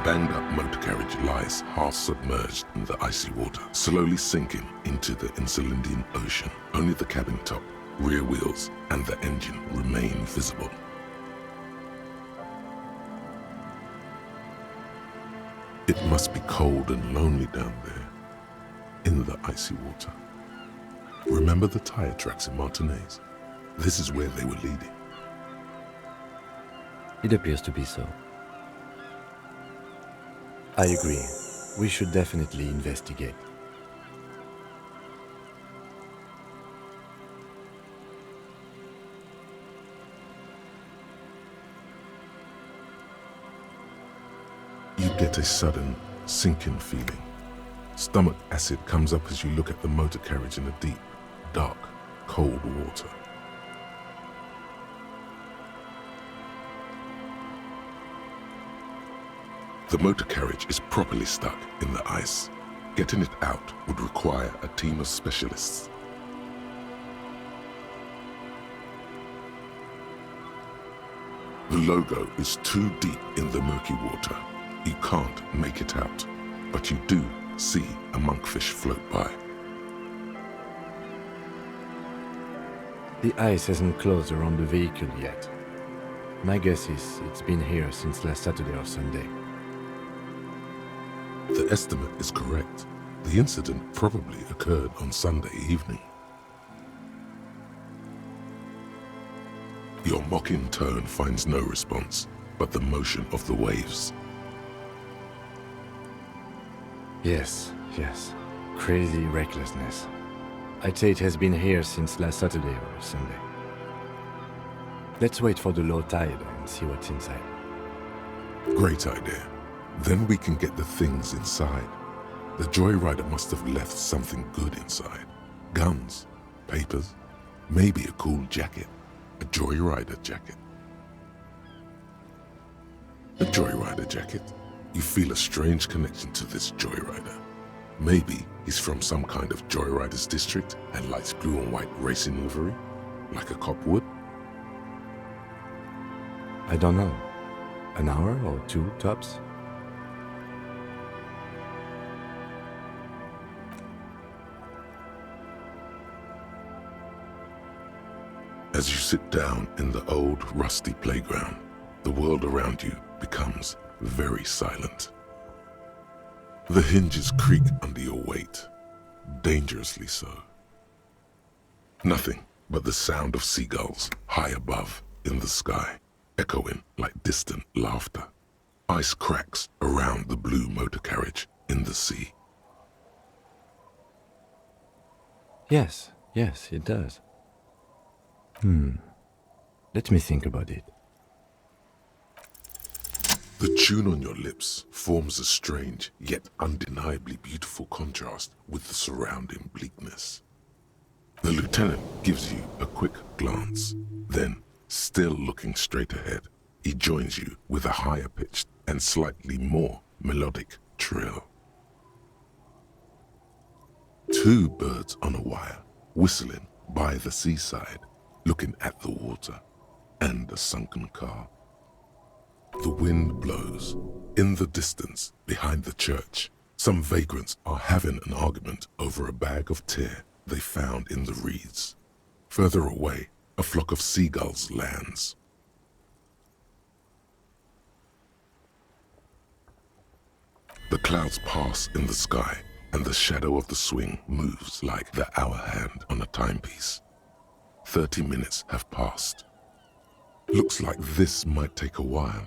banged-up motor carriage lies half-submerged in the icy water, slowly sinking into the Insulindian Ocean. Only the cabin top, rear wheels, and the engine remain visible. It must be cold and lonely down there, in the icy water. Remember the tire tracks in Martinez? This is where they were leading. It appears to be so. I agree. We should definitely investigate. You get a sudden, sinking feeling. Stomach acid comes up as you look at the motor carriage in the deep, dark, cold water. The motor carriage is properly stuck in the ice. Getting it out would require a team of specialists. The logo is too deep in the murky water. You can't make it out, but you do see a monkfish float by. The ice hasn't closed around the vehicle yet. My guess is it's been here since last Saturday or Sunday. The estimate is correct. The incident probably occurred on Sunday evening. Your mocking tone finds no response, but the motion of the waves. Yes. Crazy recklessness. I'd say it has been here since last Saturday or Sunday. Let's wait for the low tide and see what's inside. Great idea. Then we can get the things inside. The joyrider must have left something good inside. Guns, papers, maybe a cool jacket. A joyrider jacket. A joyrider jacket. You feel a strange connection to this joyrider. Maybe he's from some kind of joyriders district and likes blue and white racing livery, like a cop would. I don't know. An hour or two tops? As you sit down in the old, rusty playground, the world around you becomes very silent. The hinges creak under your weight, dangerously so. Nothing but the sound of seagulls high above in the sky, echoing like distant laughter. Ice cracks around the blue motor carriage in the sea. Yes, it does. Let me think about it. The tune on your lips forms a strange yet undeniably beautiful contrast with the surrounding bleakness. The lieutenant gives you a quick glance. Then, still looking straight ahead, he joins you with a higher pitched and slightly more melodic trill. Two birds on a wire, whistling by the seaside, looking at the water and a sunken car. The wind blows. In the distance, behind the church, some vagrants are having an argument over a bag of tear they found in the reeds. Further away, a flock of seagulls lands. The clouds pass in the sky, and the shadow of the swing moves like the hour hand on a timepiece. 30 minutes have passed. Looks like this might take a while.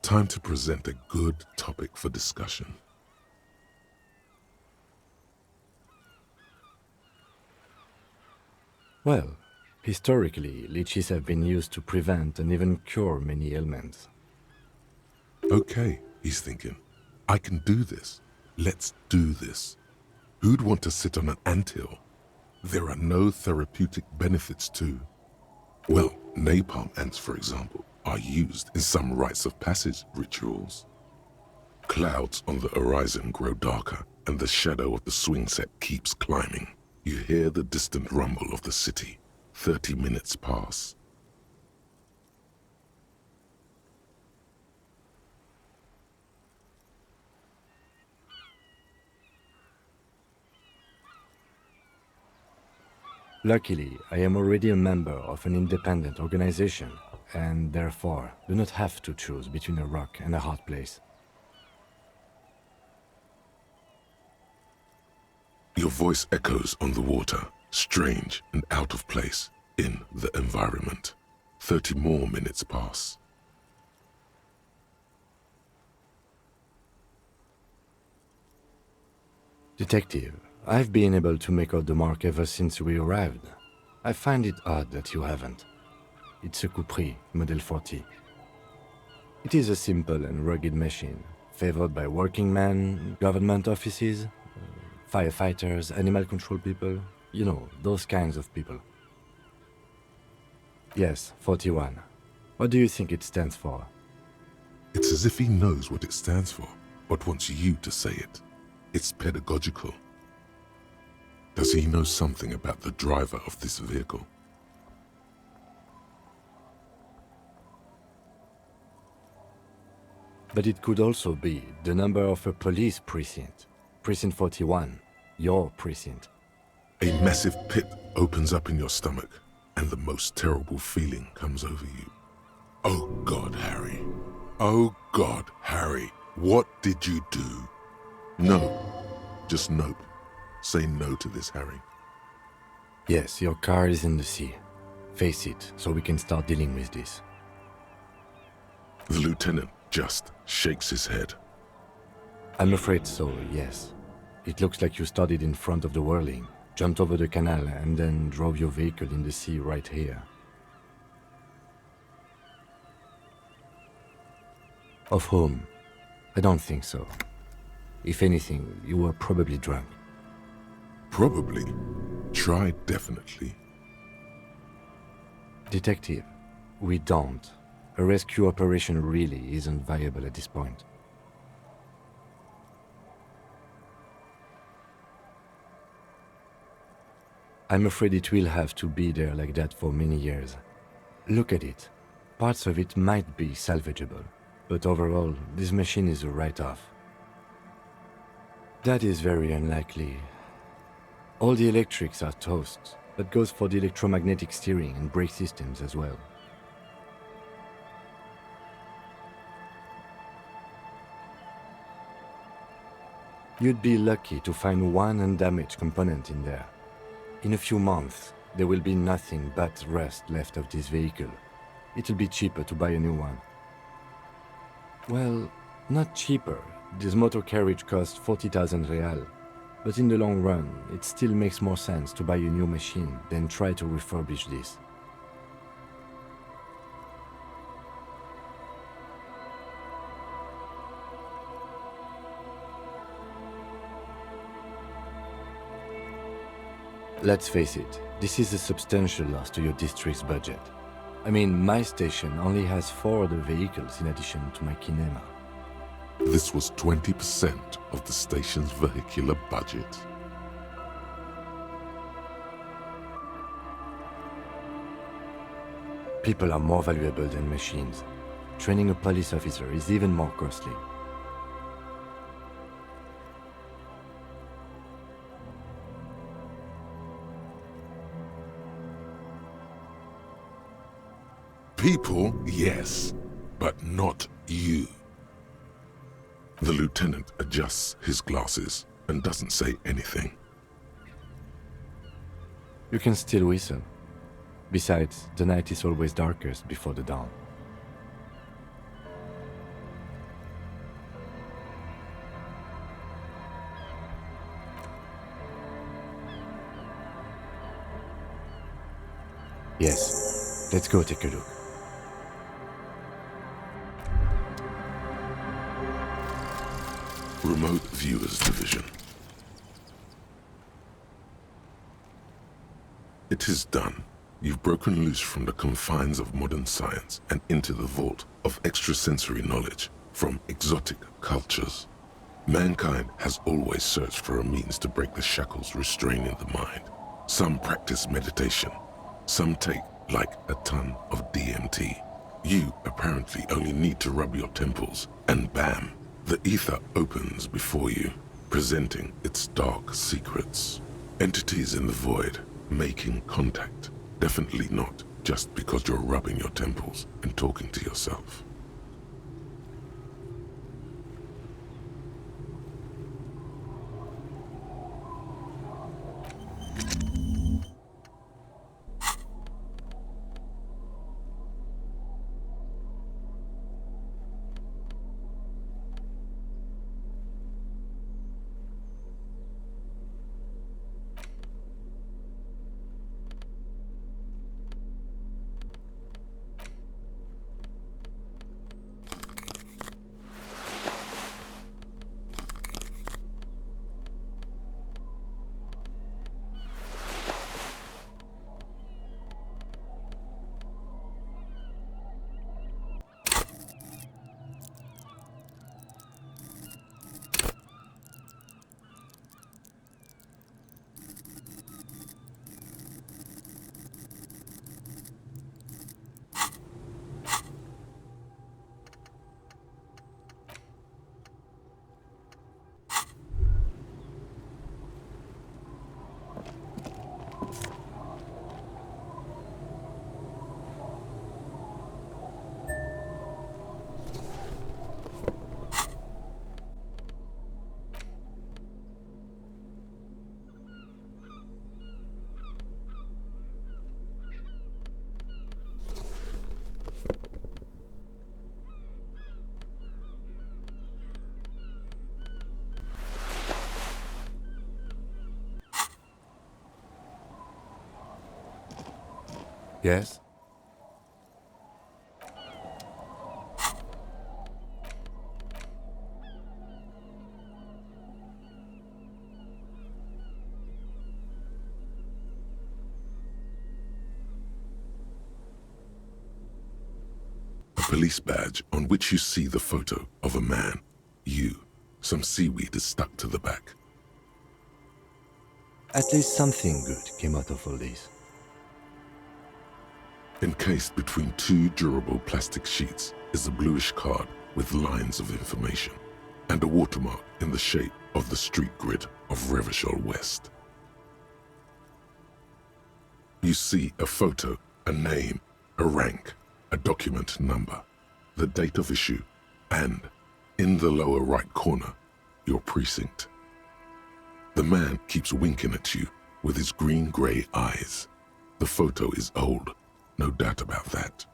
Time to present a good topic for discussion. Well, historically, leeches have been used to prevent and even cure many ailments. Okay, he's thinking. I can do this. Let's do this. Who'd want to sit on an anthill? There are no therapeutic benefits to... Well, napalm ants, for example, are used in some rites of passage rituals. Clouds on the horizon grow darker, and the shadow of the swing set keeps climbing. You hear the distant rumble of the city. 30 minutes pass. Luckily, I am already a member of an independent organization, and therefore do not have to choose between a rock and a hard place. Your voice echoes on the water, strange and out of place in the environment. 30 more minutes pass. Detective, I've been able to make out the mark ever since we arrived. I find it odd that you haven't. It's a Coupris, Model 40. It is a simple and rugged machine, favored by working men, government offices, firefighters, animal control people, you know, those kinds of people. Yes, 41. What do you think it stands for? It's as if he knows what it stands for, but wants you to say it. It's pedagogical. Does he know something about the driver of this vehicle? But it could also be the number of a police precinct. Precinct 41. Your precinct. A massive pit opens up in your stomach, and the most terrible feeling comes over you. Oh God, Harry. Oh God, Harry. What did you do? No. Just nope. Say no to this, Harry. Yes, your car is in the sea. Face it, so we can start dealing with this. The lieutenant just shakes his head. I'm afraid so, yes. It looks like you started in front of the whirling, jumped over the canal, and then drove your vehicle in the sea right here. Of whom? I don't think so. If anything, you were probably drunk. Probably. Try definitely. Detective, we don't. A rescue operation really isn't viable at this point. I'm afraid it will have to be there like that for many years. Look at it. Parts of it might be salvageable, but overall, this machine is a write-off. That is very unlikely. All the electrics are toast. That goes for the electromagnetic steering and brake systems as well. You'd be lucky to find one undamaged component in there. In a few months, there will be nothing but rust left of this vehicle. It'll be cheaper to buy a new one. Well, not cheaper. This motor carriage costs 40,000 real. But in the long run, it still makes more sense to buy a new machine than try to refurbish this. Let's face it, this is a substantial loss to your district's budget. I mean, my station only has 4 other vehicles in addition to my kinema. This was 20% of the station's vehicular budget. People are more valuable than machines. Training a police officer is even more costly. People, yes, but not you. The lieutenant adjusts his glasses and doesn't say anything. You can still whistle. Besides, the night is always darkest before the dawn. Yes, let's go take a look. Remote Viewers Division. It is done. You've broken loose from the confines of modern science and into the vault of extrasensory knowledge from exotic cultures. Mankind has always searched for a means to break the shackles restraining the mind. Some practice meditation. Some take like a ton of DMT. You apparently only need to rub your temples, and bam! The ether opens before you, presenting its dark secrets. Entities in the void, making contact. Definitely not just because you're rubbing your temples and talking to yourself. Yes? A police badge on which you see the photo of a man. You. Some seaweed is stuck to the back. At least something good came out of all this. Encased between two durable plastic sheets is a bluish card with lines of information and a watermark in the shape of the street grid of Revachol West. You see a photo, a name, a rank, a document number, the date of issue, and, in the lower right corner, your precinct. The man keeps winking at you with his green-grey eyes. The photo is old, no doubt about that.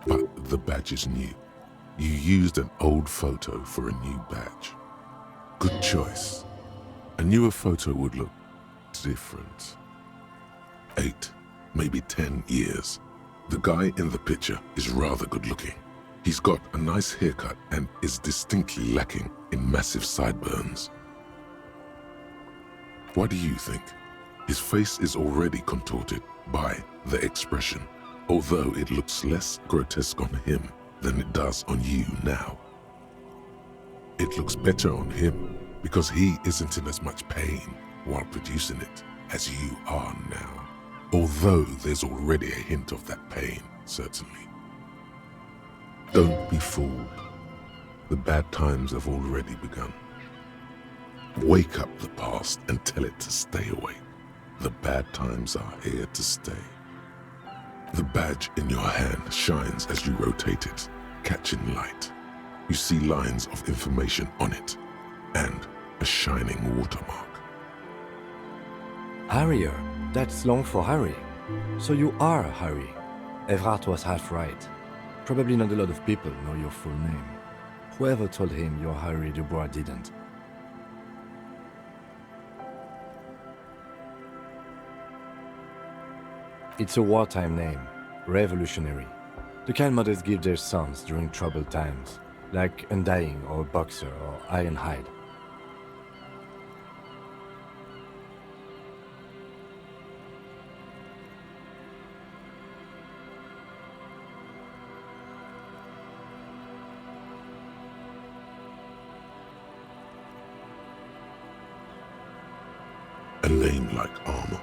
But the badge is new. You used an old photo for a new badge. Good choice. A newer photo would look different. 8, maybe 10 years. The guy in the picture is rather good looking. He's got a nice haircut and is distinctly lacking in massive sideburns. What do you think? His face is already contorted by the expression, although it looks less grotesque on him than it does on you now. It looks better on him because he isn't in as much pain while producing it as you are now, although there's already a hint of that pain, certainly. Don't be fooled. The bad times have already begun. Wake up the past and tell it to stay awake. The bad times are here to stay. The badge in your hand shines as you rotate it, catching light. You see lines of information on it, and a shining watermark. Harrier, that's long for Harry. So you are Harry. Evrard was half right. Probably not a lot of people know your full name. Whoever told him you're Harry Dubois didn't. It's a wartime name, revolutionary. The kind mothers give their sons during troubled times, like Undying or Boxer or Ironhide. A name like armor.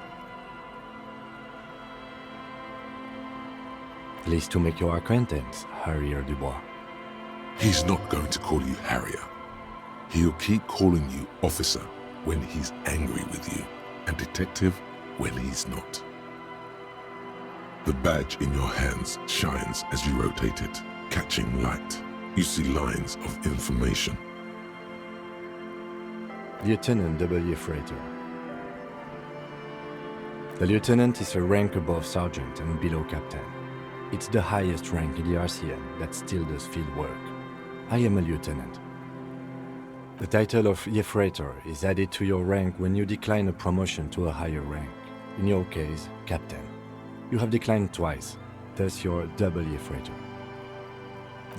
Pleased to make your acquaintance, Harrier Dubois. He's not going to call you Harrier. He'll keep calling you officer when he's angry with you, and detective when he's not. The badge in your hands shines as you rotate it, catching light. You see lines of information. Lieutenant W. Freighter. The lieutenant is a rank above sergeant and below captain. It's the highest rank in the RCM that still does field work. I am a lieutenant. The title of Freighter is added to your rank when you decline a promotion to a higher rank. In your case, captain. You have declined twice, thus you're double Freighter.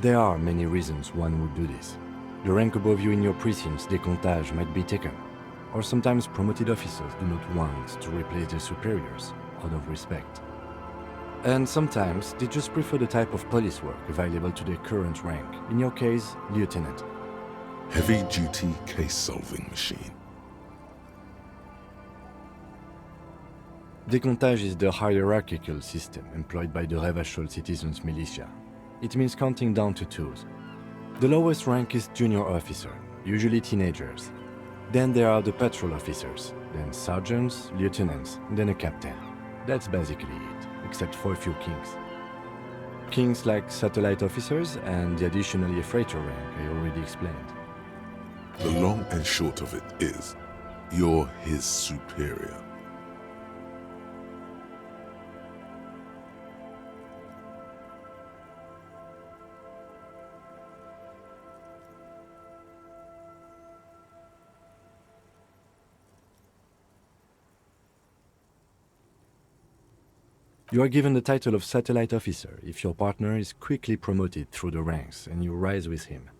There are many reasons one would do this. The rank above you in your precinct's décomptage might be taken, or sometimes promoted officers do not want to replace their superiors out of respect. And sometimes they just prefer the type of police work available to their current rank, in your case, lieutenant. Heavy-duty case-solving machine. Décomptage is the hierarchical system employed by the Revachol citizens' militia. It means counting down to twos. The lowest rank is junior officer, usually teenagers. Then there are the patrol officers, then sergeants, lieutenants, then a captain. That's basically it, except for a few kings. Kings like satellite officers and the additional freighter rank I already explained. The long and short of it is, you're his superior. You are given the title of satellite officer if your partner is quickly promoted through the ranks and you rise with him.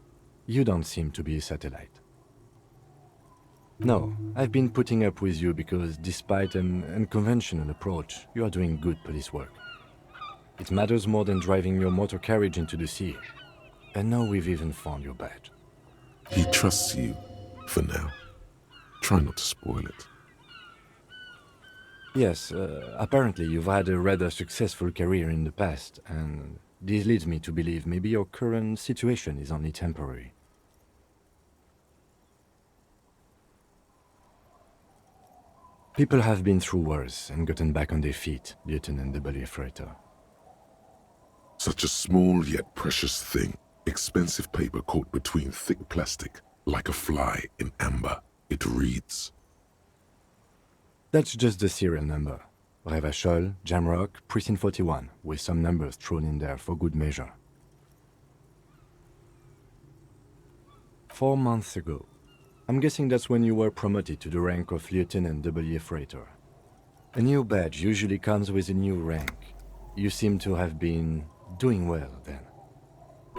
You don't seem to be a satellite. No, I've been putting up with you because despite an unconventional approach, you are doing good police work. It matters more than driving your motor carriage into the sea. And now we've even found your badge. He trusts you, for now. Try not to spoil it. Yes, apparently you've had a rather successful career in the past, and this leads me to believe maybe your current situation is only temporary. People have been through worse and gotten back on their feet, Lieutenant W. Freighter. Such a small yet precious thing. Expensive paper caught between thick plastic, like a fly in amber. It reads. That's just the serial number. Revachol, Jamrock, Precinct 41, with some numbers thrown in there for good measure. 4 months ago. I'm guessing that's when you were promoted to the rank of Lieutenant W. Freighter. A new badge usually comes with a new rank. You seem to have been doing well then.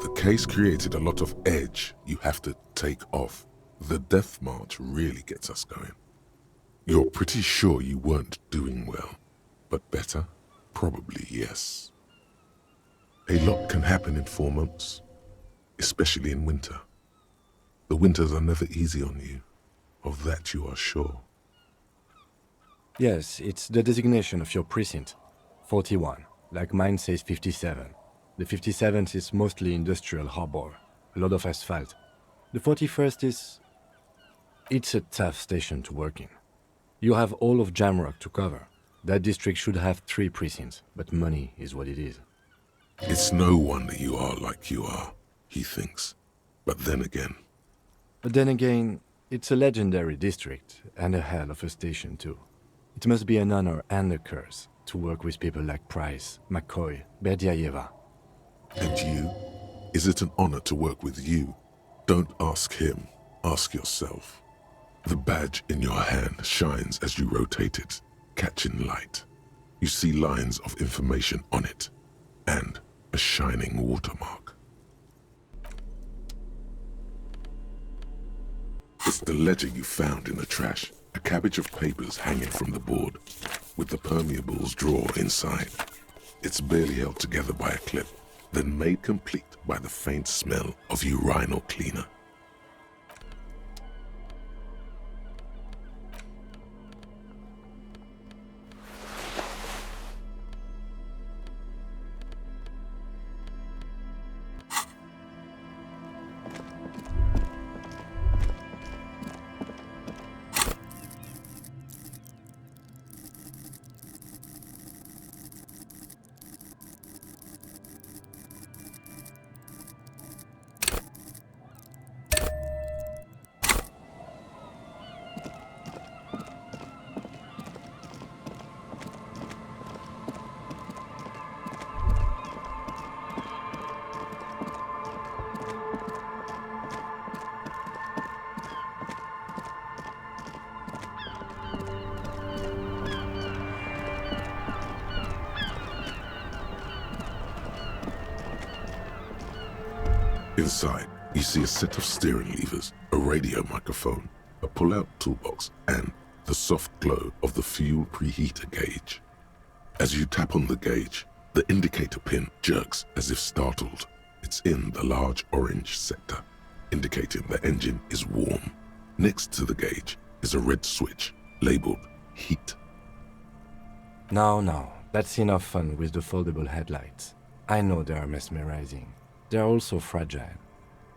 The case created a lot of edge you have to take off. The death march really gets us going. You're pretty sure you weren't doing well, but better? Probably yes. A lot can happen in 4 months, especially in winter. The winters are never easy on you, of that you are sure. Yes, it's the designation of your precinct. 41, like mine says 57. The 57th is mostly industrial harbor, a lot of asphalt. The 41st is... It's a tough station to work in. You have all of Jamrock to cover. That district should have 3 precincts, but money is what it is. It's no wonder you are like you are, he thinks. But then again... It's a legendary district, and a hell of a station too. It must be an honor and a curse to work with people like Price, McCoy, Berdiaeva. And you? Is it an honor to work with you? Don't ask him, ask yourself. The badge in your hand shines as you rotate it, catching light. You see lines of information on it, and a shining watermark. It's the ledger you found in the trash, a cabbage of papers hanging from the board, with the permeables drawer inside. It's barely held together by a clip, then made complete by the faint smell of urinal cleaner. Inside, you see a set of steering levers, a radio microphone, a pull-out toolbox, and the soft glow of the fuel preheater gauge. As you tap on the gauge, the indicator pin jerks as if startled. It's in the large orange sector, indicating the engine is warm. Next to the gauge is a red switch labeled heat. Now, that's enough fun with the foldable headlights. I know they are mesmerizing. They are also fragile.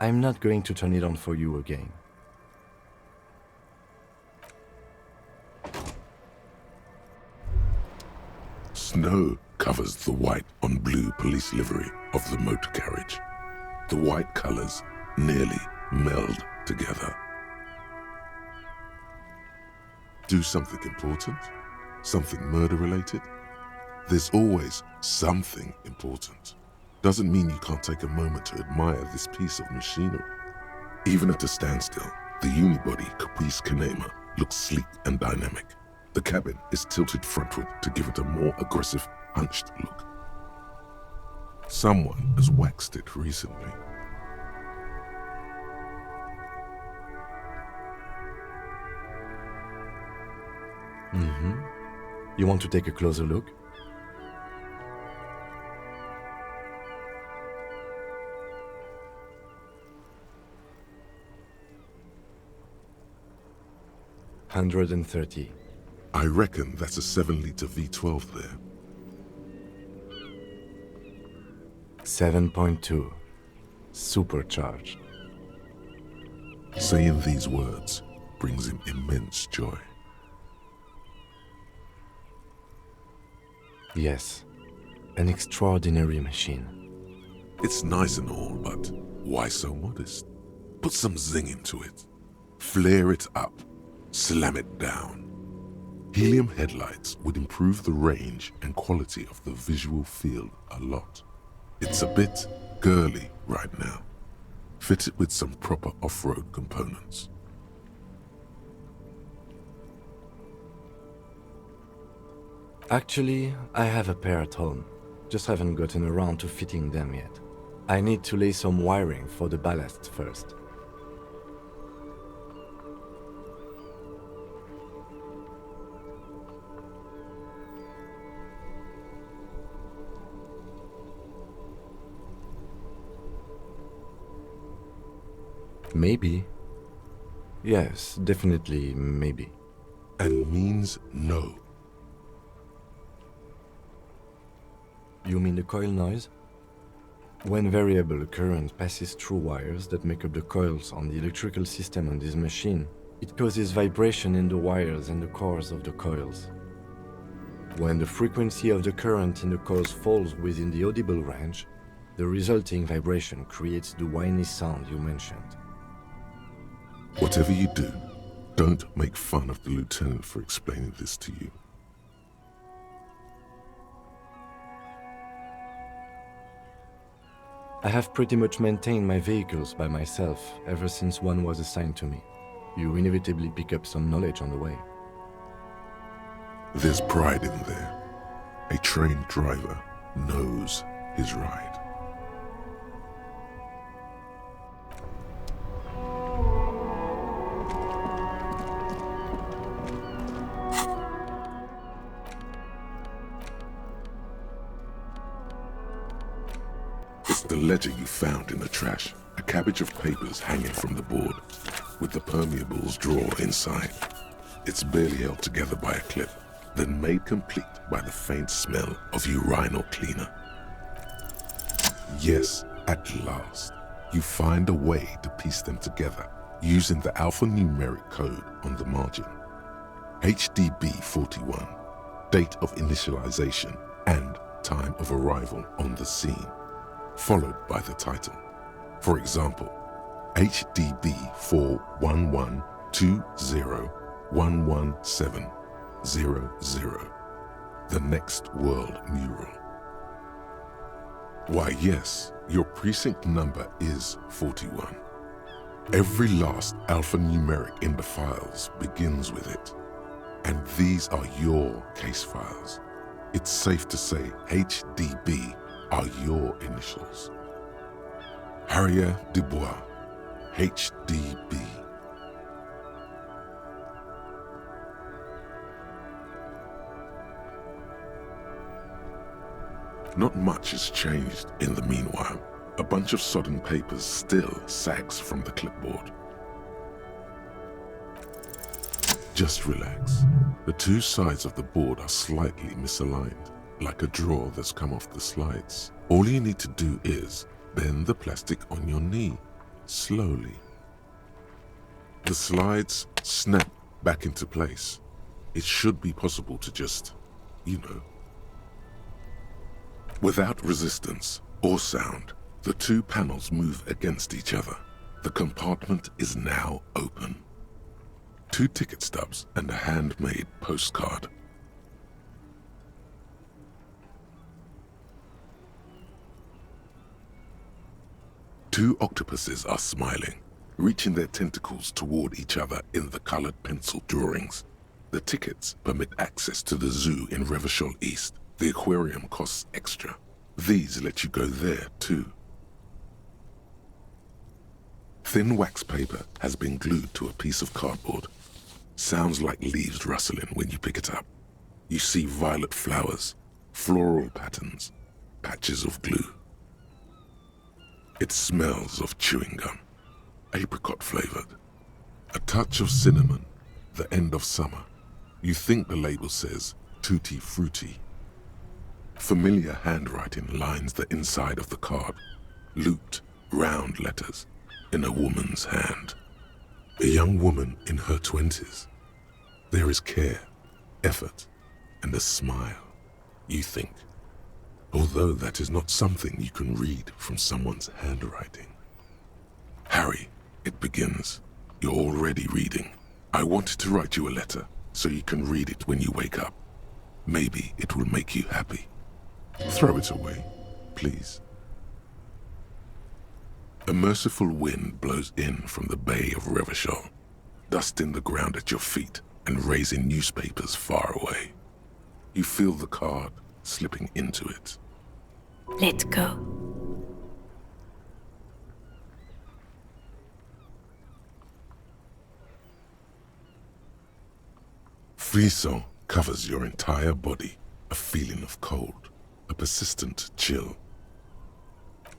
I'm not going to turn it on for you again. Snow covers the white on blue police livery of the motor carriage. The white colors nearly meld together. Do something important? Something murder-related? There's always something important. Doesn't mean you can't take a moment to admire this piece of machinery. Even at a standstill, the unibody Caprice Canema looks sleek and dynamic. The cabin is tilted frontward to give it a more aggressive, hunched look. Someone has waxed it recently. You want to take a closer look? $130. I reckon that's a 7-liter V12 there. 7.2. Supercharged. Saying these words brings him immense joy. Yes, an extraordinary machine. It's nice and all, but why so modest? Put some zing into it. Flare it up. Slam it down. Helium headlights would improve the range and quality of the visual field a lot. It's a bit girly right now. Fit it with some proper off-road components. Actually, I have a pair at home. Just haven't gotten around to fitting them yet. I need to lay some wiring for the ballast first. Maybe. Yes, definitely maybe. And means no. You mean the coil noise? When variable current passes through wires that make up the coils on the electrical system on this machine, it causes vibration in the wires and the cores of the coils. When the frequency of the current in the coils falls within the audible range, the resulting vibration creates the whiny sound you mentioned. Whatever you do, don't make fun of the lieutenant for explaining this to you. I have pretty much maintained my vehicles by myself ever since one was assigned to me. You inevitably pick up some knowledge on the way. There's pride in there. A trained driver knows his ride. The ledger you found in the trash, a cabbage of papers hanging from the board, with the permeables drawer inside. It's barely held together by a clip, then made complete by the faint smell of urinal cleaner. Yes, at last, you find a way to piece them together using the alphanumeric code on the margin. HDB41, date of initialization and time of arrival on the scene, followed by the title. For example, HDB 41120111700, the next world mural. Why yes, your precinct number is 41. Every last alphanumeric in the files begins with it. And these are your case files. It's safe to say HDB are your initials. Harrier Dubois, HDB. Not much has changed in the meanwhile. A bunch of sodden papers still sags from the clipboard. Just relax. The two sides of the board are slightly misaligned, like a drawer that's come off the slides. All you need to do is bend the plastic on your knee, slowly. The slides snap back into place. It should be possible to just, Without resistance or sound, the two panels move against each other. The compartment is now open. 2 ticket stubs and a handmade postcard. Two octopuses are smiling, reaching their tentacles toward each other in the colored pencil drawings. The tickets permit access to the zoo in Revachol East. The aquarium costs extra. These let you go there too. Thin wax paper has been glued to a piece of cardboard. Sounds like leaves rustling when you pick it up. You see violet flowers, floral patterns, patches of glue. It smells of chewing gum, apricot flavored. A touch of cinnamon, the end of summer. You think the label says tutti frutti. Familiar handwriting lines the inside of the card, looped, round letters in a woman's hand. A young woman in her 20s. There is care, effort, and a smile, you think. Although that is not something you can read from someone's handwriting. Harry, it begins. You're already reading. I wanted to write you a letter so you can read it when you wake up. Maybe it will make you happy. Throw it away, please. A merciful wind blows in from the bay of Revachol, dusting the ground at your feet and raising newspapers far away. You feel the card slipping into it. Let go. Frisson covers your entire body, a feeling of cold, a persistent chill.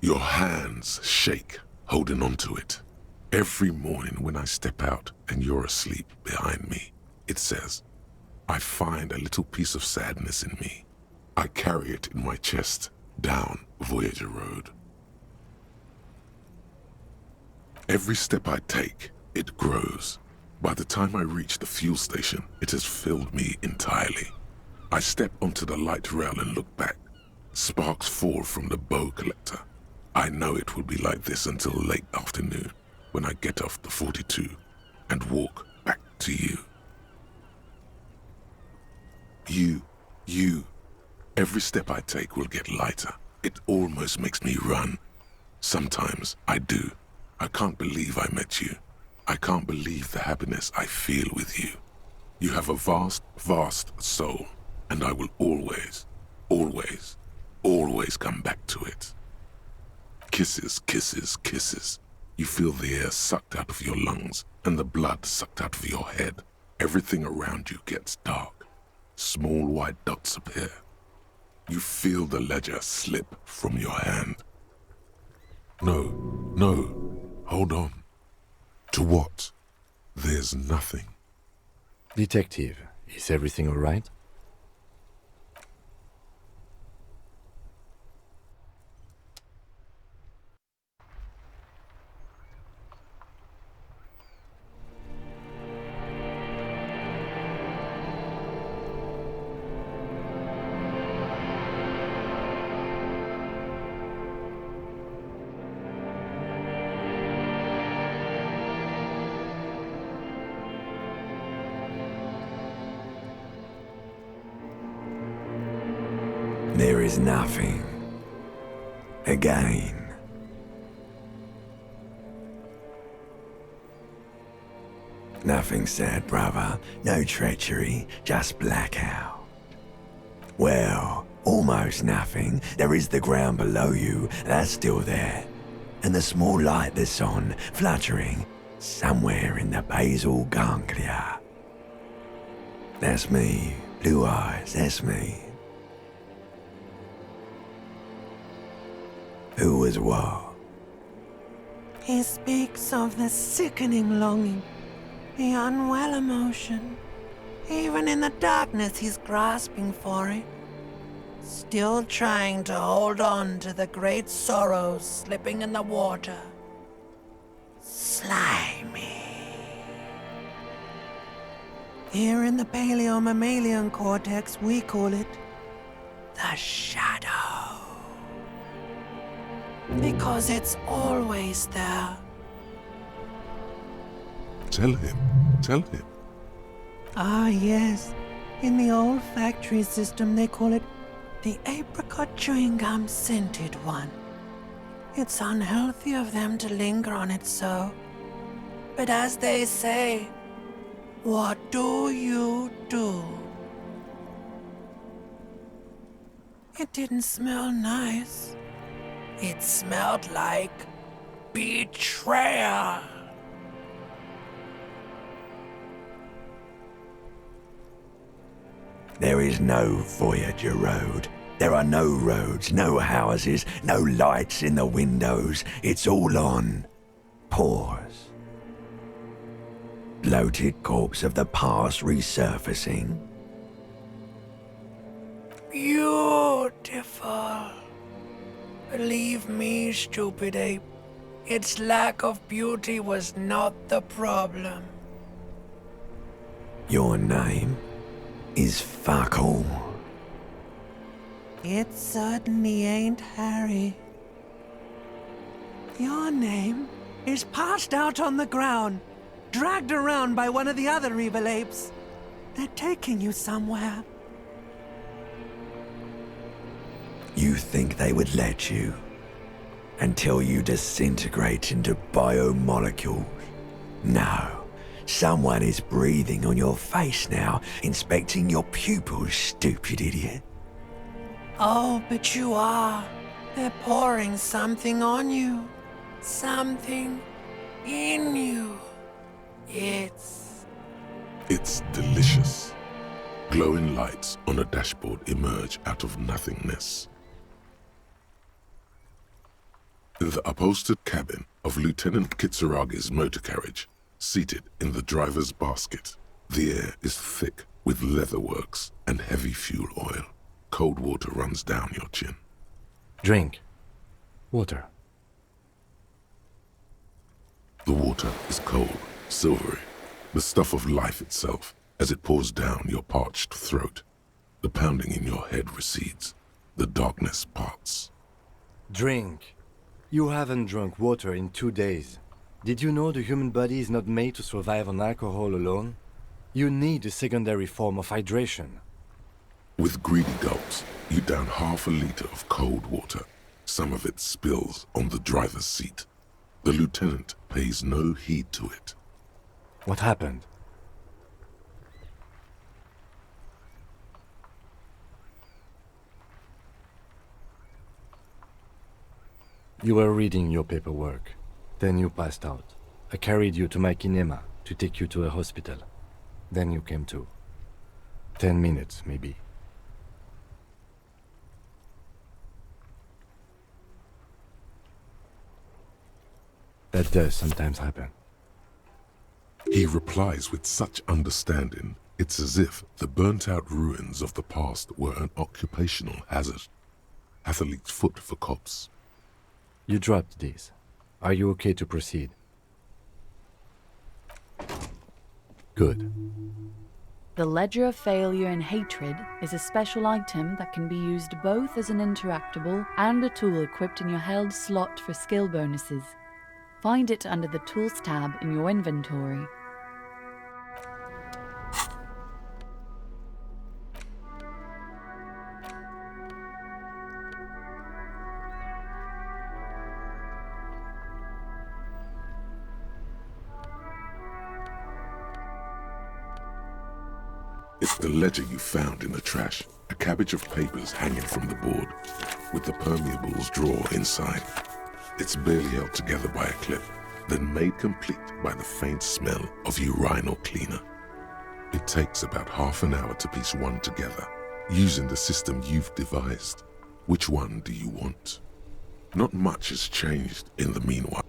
Your hands shake, holding onto it. Every morning when I step out and you're asleep behind me, it says, I find a little piece of sadness in me. I carry it in my chest, down Voyager Road. Every step I take, it grows. By the time I reach the fuel station, it has filled me entirely. I step onto the light rail and look back. Sparks fall from the bow collector. I know it will be like this until late afternoon, when I get off the 42 and walk back to you. You. Every step I take will get lighter. It almost makes me run. Sometimes I do. I can't believe I met you. I can't believe the happiness I feel with you. You have a vast, vast soul, and I will always, always, always come back to it. Kisses, kisses, kisses. You feel the air sucked out of your lungs and the blood sucked out of your head. Everything around you gets dark. Small white dots appear. You feel the ledger slip from your hand. No, hold on. To what? There's nothing. Detective, is everything all right? There is nothing. Again. Nothing sad, brother. No treachery, just blackout. Well, almost nothing. There is the ground below you. That's still there. and the small light that's on, fluttering, somewhere in the basal ganglia. That's me. Blue eyes, that's me. Who was what? He speaks of the sickening longing, the unwell emotion. Even in the darkness, he's grasping for it. Still trying to hold on to the great sorrows slipping in the water. Slimy. Here in the paleo-mammalian cortex, we call it the shadow. Because it's always there. Tell him. Tell him. Ah, yes. In the olfactory system, they call it the apricot chewing gum scented one. It's unhealthy of them to linger on it so. But as they say, what do you do? It didn't smell nice. It smelled like betrayal. There is no Voyager Road. There are no roads, no houses, no lights in the windows. It's all on pause. Bloated corpse of the past resurfacing. Beautiful. Believe me, stupid ape, its lack of beauty was not the problem. Your name is fuck all. It certainly ain't Harry. Your name is passed out on the ground, dragged around by one of the other evil apes. They're taking you somewhere. You think they would let you? Until you disintegrate into biomolecules? No. Someone is breathing on your face now, inspecting your pupils, stupid idiot. Oh, but you are. They're pouring something on you. Something in you. It's delicious. Glowing lights on a dashboard emerge out of nothingness. In the upholstered cabin of Lieutenant Kitsuragi's motor carriage, seated in the driver's basket, the air is thick with leatherworks and heavy fuel oil. Cold water runs down your chin. Drink. Water. The water is cold, silvery, the stuff of life itself as it pours down your parched throat. The pounding in your head recedes. The darkness parts. Drink. You haven't drunk water in 2 days. Did you know the human body is not made to survive on alcohol alone? You need a secondary form of hydration. With greedy gulps, you down half a liter of cold water. Some of it spills on the driver's seat. The lieutenant pays no heed to it. What happened? You were reading your paperwork. Then you passed out. I carried you to my kinema to take you to a hospital. Then you came to. 10 minutes, maybe. That does sometimes happen. He replies with such understanding, it's as if the burnt-out ruins of the past were an occupational hazard. Athlete's foot for cops. You dropped these. Are you okay to proceed? Good. The Ledger of Failure and Hatred is a special item that can be used both as an interactable and a tool equipped in your held slot for skill bonuses. Find it under the Tools tab in your inventory. It's the ledger you found in the trash, a cabbage of papers hanging from the board, with the permeables drawer inside. It's barely held together by a clip, then made complete by the faint smell of urinal cleaner. It takes about half an hour to piece one together, using the system you've devised. Which one do you want? Not much has changed in the meanwhile.